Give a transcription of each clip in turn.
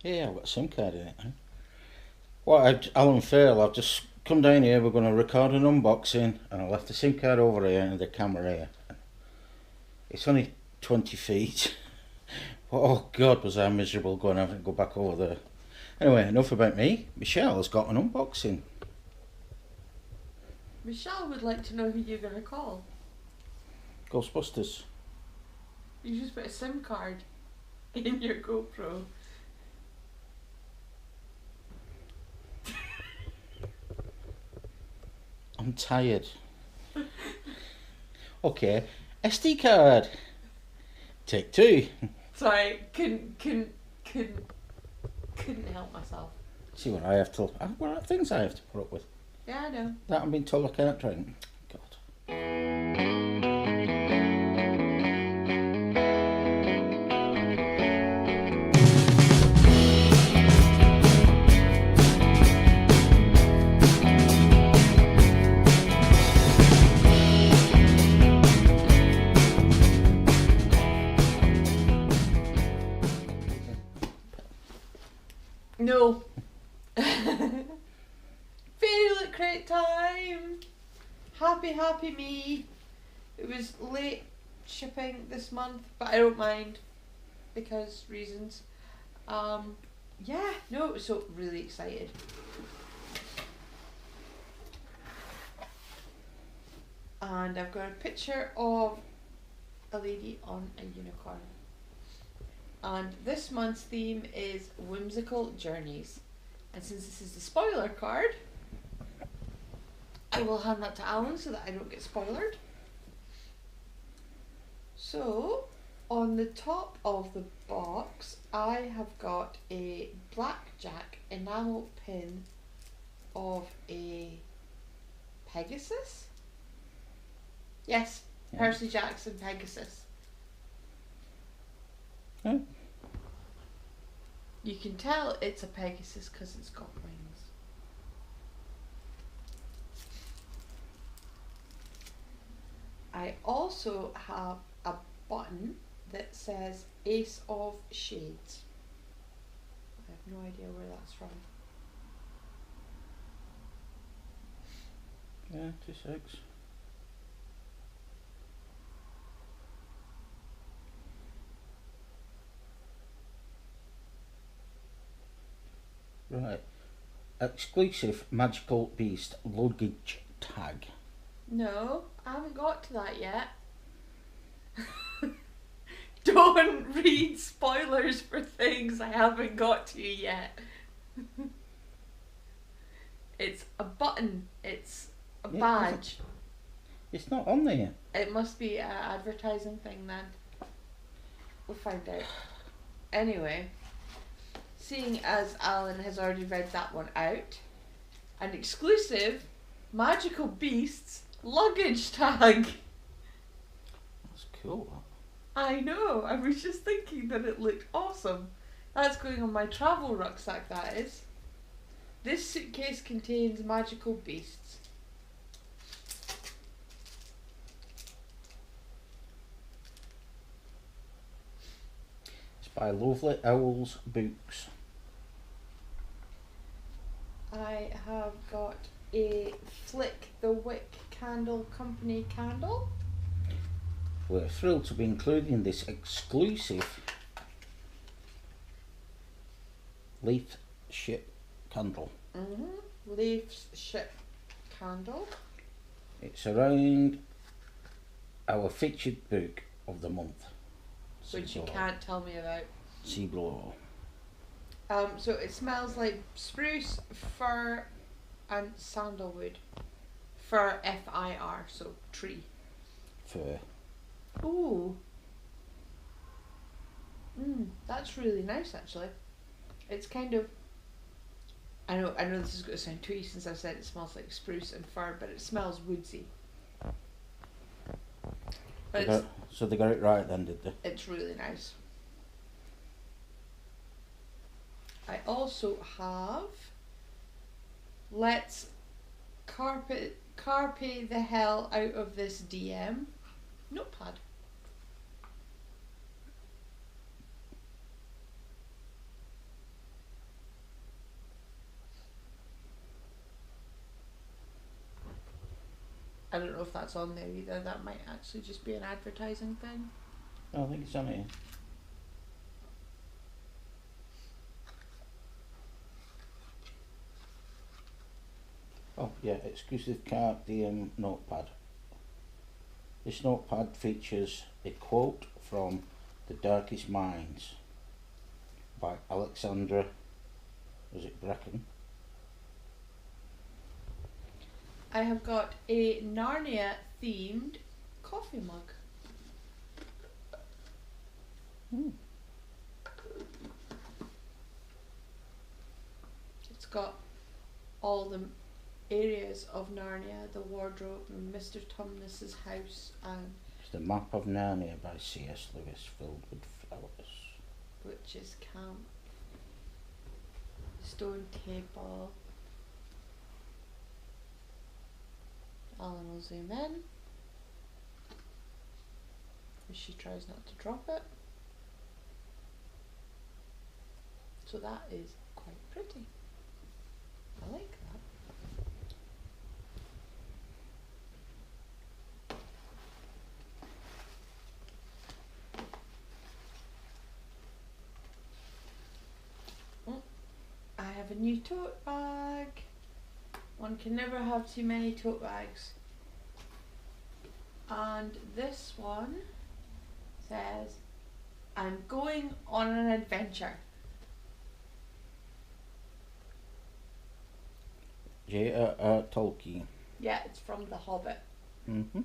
Yeah, I've got a SIM card in it. What, Alan Fairl, I've just come down here, we're going to record an unboxing, and I left the SIM card over here and the camera here. It's only 20 feet. Oh God, was I miserable going having to go back over there. Anyway, enough about me. Michelle has got an unboxing. Michelle would like to know who you're going to call. Ghostbusters. You just put a SIM card in your GoPro. I'm tired. Okay, SD card. Take two. Sorry, couldn't help myself. See what I have to. What are things I have to put up with? Yeah, I know. That I'm being told I can't drink. God. No. Fairyloot crate time! Happy me. It was late shipping this month, but I don't mind because reasons. Yeah, no, so really excited. And I've got a picture of a lady on a unicorn. And this month's theme is Whimsical Journeys. And since this is the spoiler card, I will hand that to Alan so that I don't get spoiled. So, on the top of the box, I have got a blackjack enamel pin of a Pegasus. Yes, Yeah. Percy Jackson Pegasus. Huh? You can tell it's a Pegasus because it's got wings. I also have a button that says Ace of Shades. I have no idea where that's from. Yeah, 2 6. Right. Exclusive Magical Beast luggage tag. No, I haven't got to that yet. Don't read spoilers for things I haven't got to yet. It's a button. It's a Yeah, badge. It's not on there. It must be an advertising thing then. We'll find out. Anyway, seeing as Alan has already read that one out, an exclusive Magical Beasts luggage tag. That's cool. I know, I was just thinking that it looked awesome. That's going on my travel rucksack, that is. This suitcase contains magical beasts. It's by Lovely Owls Books. I have got a Flick the Wick Candle Company candle. We're thrilled to be including this exclusive leaf ship candle. Leaves Ship candle. It's around our featured book of the month, Which you can't tell me about. Sea Blow. So it smells like spruce, fir, and sandalwood. Fir, F-I-R, so tree. Fur. Ooh. That's really nice actually. It's kind of, I know this is going to sound twee since I've said it smells like spruce and fir, but it smells woodsy. But So they got it right then, did they? it's really nice. I also have Let's Carpe the hell out of this DM notepad. I don't know if that's on there either. That might actually just be an advertising thing. No, I think it's on here. Oh yeah, exclusive card DM notepad. This notepad features a quote from The Darkest Minds by Alexandra, was it Bracken? I have got a Narnia themed coffee mug. It's got all the areas of Narnia, the wardrobe, and Mr. Tumnus's house, and It's the Map of Narnia by C.S. Lewis, filled with flowers. Witch's Camp, Stone Table. Alan will zoom in as she tries not to drop it. So that is quite pretty. I like that. I have a new tote bag. One can never have too many tote bags. And this one says, I'm going on an adventure. J.R.R. Tolkien. Yeah, it's from The Hobbit. Mm-hmm.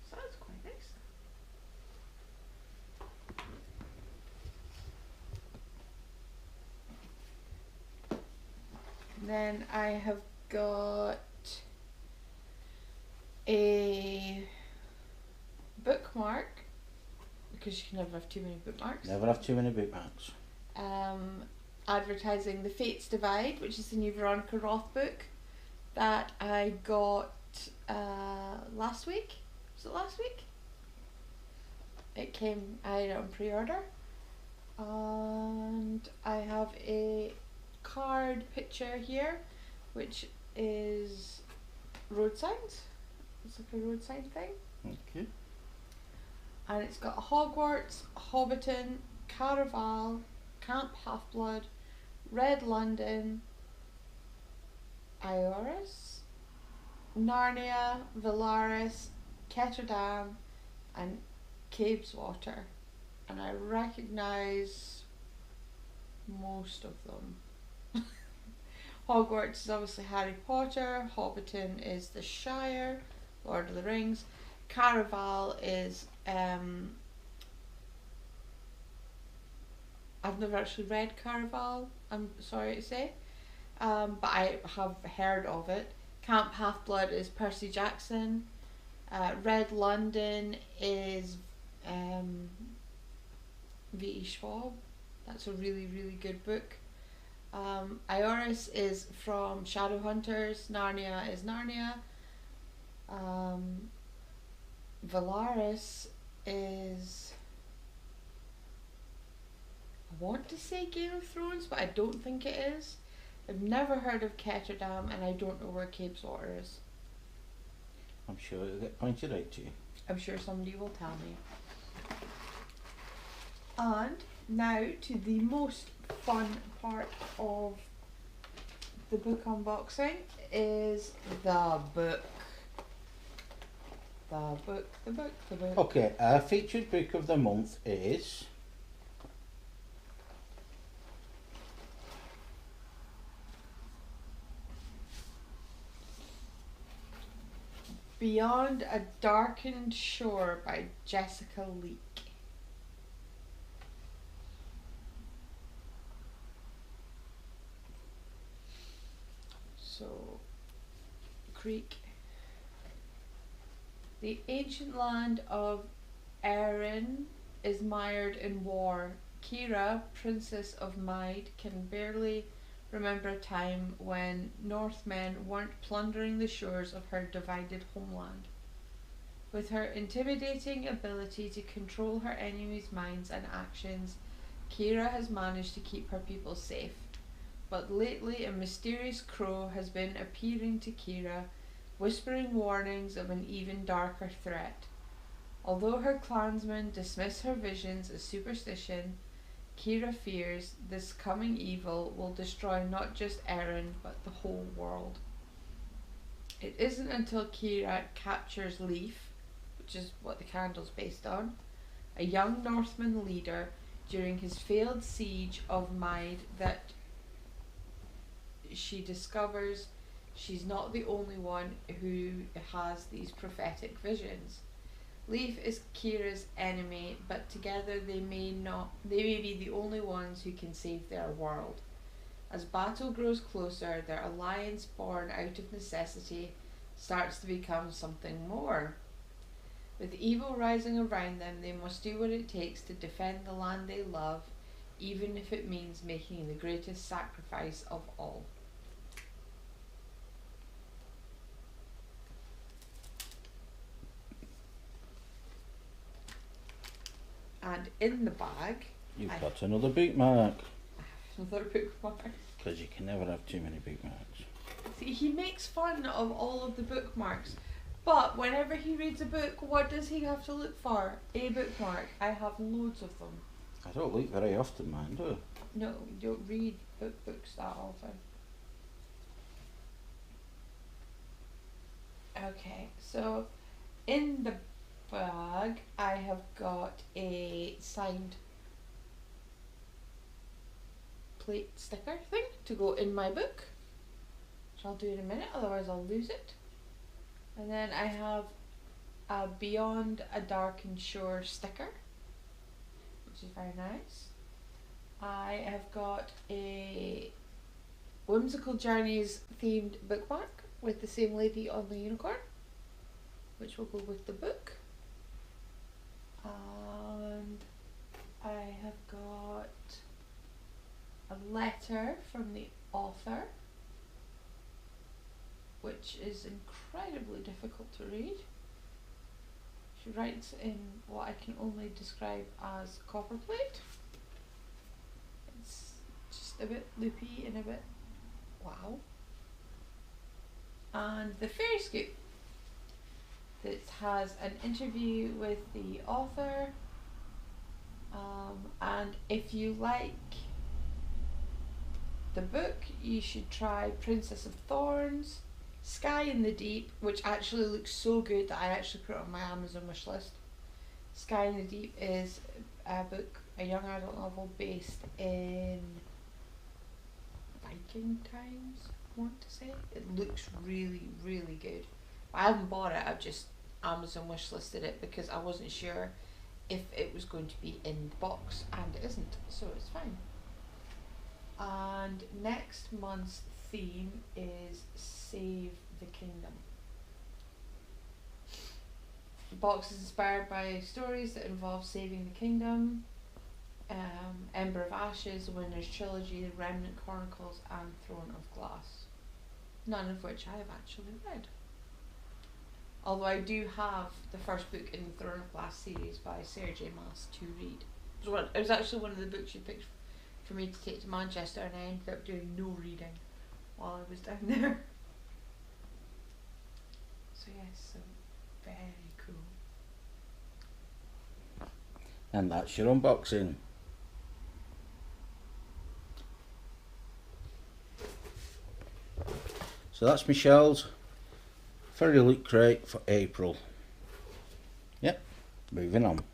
So that's quite nice. Then I have got a bookmark, because you can never have too many bookmarks. Never have too many bookmarks. Advertising The Fates Divide, which is the new Veronica Roth book that I got last week. Was it last week? It came, I had it on pre-order. And I have a card picture here, which is road signs. It's like a road sign thing. Okay. And it's got Hogwarts, Hobbiton, Caraval, Camp Half-Blood, Red London, Ioris, Narnia, Valaris, Ketterdam, and Cabeswater. And I recognise most of them. Hogwarts is obviously Harry Potter, Hobbiton is the Shire, Lord of the Rings, Caraval is I've never actually read Caraval, I'm sorry to say, but I have heard of it. Camp Half-Blood is Percy Jackson. Red London is V.E. Schwab. That's a really, really good book. Ioris is from Shadowhunters. Narnia is Narnia. Valaris is, I want to say Game of Thrones, but I don't think it is. I've never heard of Ketterdam, and I don't know where Cabeswater is. I'm sure it'll get pointed out to you. I'm sure somebody will tell me. And now to the most fun part of the book unboxing is the book. The book. Okay, our featured book of the month is Beyond a Darkened Shore by Jessica Leake. So, Creek. The ancient land of Erin is mired in war. Kira, Princess of Mide, can barely remember a time when Northmen weren't plundering the shores of her divided homeland. With her intimidating ability to control her enemies' minds and actions, Kira has managed to keep her people safe. But lately a mysterious crow has been appearing to Kira whispering warnings of an even darker threat. Although her clansmen dismiss her visions as superstition, Kira fears this coming evil will destroy not just Erin but the whole world. It isn't until Kira captures Leif, which is what the candle's based on, a young Northman leader, during his failed siege of Maid, that she discovers she's not the only one who has these prophetic visions. Leif is Kira's enemy, but together they may be the only ones who can save their world. As battle grows closer, their alliance born out of necessity starts to become something more. With evil rising around them, they must do what it takes to defend the land they love, even if it means making the greatest sacrifice of all. And in the bag, You've got another bookmark. another bookmark. Because you can never have too many bookmarks. See, he makes fun of all of the bookmarks, but whenever he reads a book, what does he have to look for? A bookmark. I have loads of them. I don't look very often, man, do I? No, you don't read books that often. Okay, so in the bag I have got a signed plate sticker thing to go in my book, which I'll do in a minute, otherwise I'll lose it. And then I have a Beyond a Darkened Shore sticker, which is very nice. I have got a Whimsical Journeys themed bookmark with the same lady on the unicorn, which will go with the book. And I have got a letter from the author, which is incredibly difficult to read. She writes in what I can only describe as copperplate. It's just a bit loopy and a bit wow. And the Fairy Scoop that has an interview with the author, and if you like the book, you should try Princess of Thorns, Sky in the Deep, which actually looks so good that I actually put it on my Amazon wish list. Sky in the Deep is a book, a young adult novel based in Viking times, I want to say. It looks really, really good. I haven't bought it, I've just Amazon wish listed it because I wasn't sure if it was going to be in the box, and it isn't, so it's fine. And next month's theme is Save the Kingdom. The box is inspired by stories that involve saving the kingdom. Ember of Ashes, The Winner's Trilogy, The Remnant Chronicles, and Throne of Glass. None of which I have actually read. Although I do have the first book in the Throne of Glass series by Sarah J. Maas to read. It was actually one of the books you picked for me to take to Manchester, and I ended up doing no reading while I was down there. So yes, so very cool. And that's your unboxing. So that's Michelle's Fairyloot crate for April. Yep, moving on.